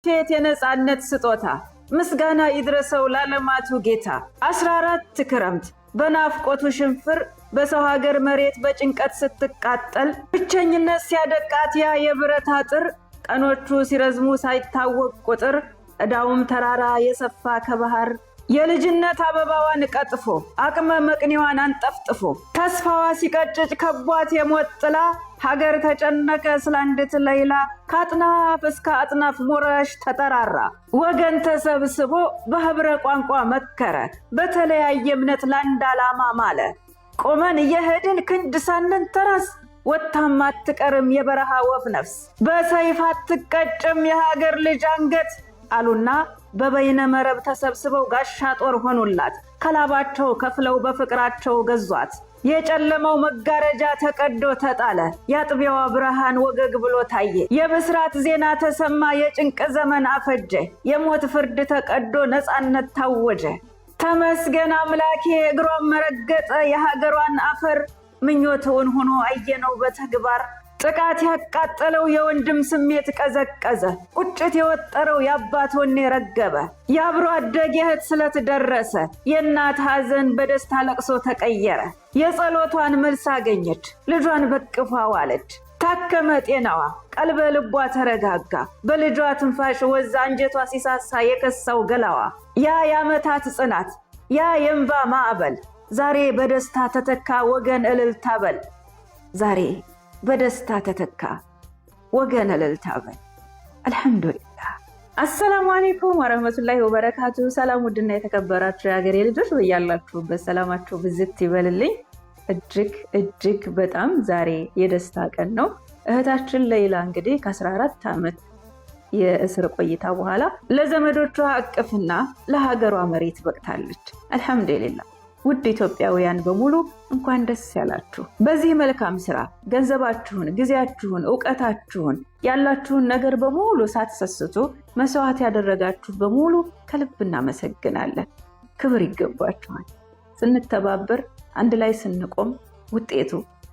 ሴት የነጻነት ስጦታ ምስጋና ይድረሰው ለዓለማቱ ጌታ 14 ክረምት በናፍቆቱ ሽንፍር በሰው ሀገር መሬት በጭንቀት ስትቃጠል ብቸኝነት ሲያደቃት ያ የብረት አጥር ቀኖቹ ሲረዝሙ ሳይታወቅ ቁጥር እዳውም ተራራ የሰፋ ከባህር የልጅነት አበባዋን ቀጥፎ አቅመ መቅኒዋን አንጠፍጥፎ ተስፋዋ ሲቀጭጭ ከቧት የሞት ጥላ ሀገር ተጨነቀ ስላንድት ሌላ ከአጥናፍ እስከ አጥናፍ ሞረሽ ተጠራራ ወገን ተሰብስቦ በህብረ ቋንቋ መከረ በተለያየ እምነት ለአንድ ዓላማ ማለ ቆመን የሄድን ክንድ ሳንን ተራስ ወታም አትቀርም የበረሃ ወፍ ነፍስ በሰይፍ አትቀጭም የሀገር ልጅ አንገት አሉና በበይነ መረብ ተሰብስበው ጋሻ ጦር ሆኑላት ከላባቸው ከፍለው በፍቅራቸው ገዟት የጨለመው መጋረጃ ተቀዶ ተጣለ ያጥቢያው ብርሃን ወገግ ብሎ ታየ የብስራት ዜና ተሰማ የጭንቅ ዘመን አፈጀ የሞት ፍርድ ተቀዶ ነጻነት ታወጀ ተመስገን አምላኬ እግሯን መረገጠ የሀገሯን አፈር ምኞቱን ሆኖ አየነው በተግባር ጥቃት ያቃጠለው የወንድም ስሜት ቀዘቀዘ ቁጭት የወጠረው ያባት ወኔ ረገበ ያብሮ አደግ እህት ስለት ደረሰ የእናት ሐዘን በደስታ ለቅሶ ተቀየረ የጸሎቷን መልስ አገኘች ልጇን በቅፏ ዋለች ታከመ ጤናዋ ቀልበ ልቧ ተረጋጋ በልጇ ትንፋሽ ወዛ አንጀቷ ሲሳሳ የከሳው ገላዋ ያ ያመታት ጽናት ያ የእንባ ማዕበል ዛሬ በደስታ ተተካ ወገን እልልታ በል ዛሬ በደስታ ተተካ ወገን እልልታ በል አልহামዱሊላህ አሰላሙ አለይኩም ወራህመቱላሂ ወበረካቱ ሰላም ውድና የተከበራችሁ የሀገሬ ልጆች በያላችሁበት ሰላማችሁ ብዝት ይበልልኝ እጅግ በጣም ዛሬ የደስታ ቀን ነው እህታችን ሌላ እንግዲህ ከ14 ዓመት የእስር ቆይታ በኋላ ለዘመዶቿ አቅፍና ለሀገሯ መሬት በቅታለች አልহামዱሊላህ ውድ ኢትዮጵያውያን በሙሉ እንኳን ደስ ያላችሁ በዚህ መልካም ስራ ገንዘባችሁን ጊዜያችሁን ዕውቀታችሁን ያላችሁን ነገር በሙሉ ሳትሰስቱ መስዋዕት ያደረጋችሁ በሙሉ ከልብ እናመሰግናለን ክብር ይገባችኋል ስንተባበር አንድ ላይ ስንቆም ውጤቱ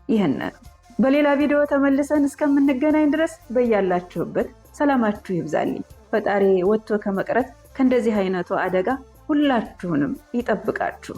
ይሄን ነው በሌላ ቪዲዮ ተመልሰን እስከምንገናኝ ድረስ በያላችሁበት ሰላማችሁ ይብዛልኝ ፈጣሪ ወጥቶ ከመቅረት ከእንደዚህ አይነቱ አደጋ ሁላችሁንም ይጠብቃችሁ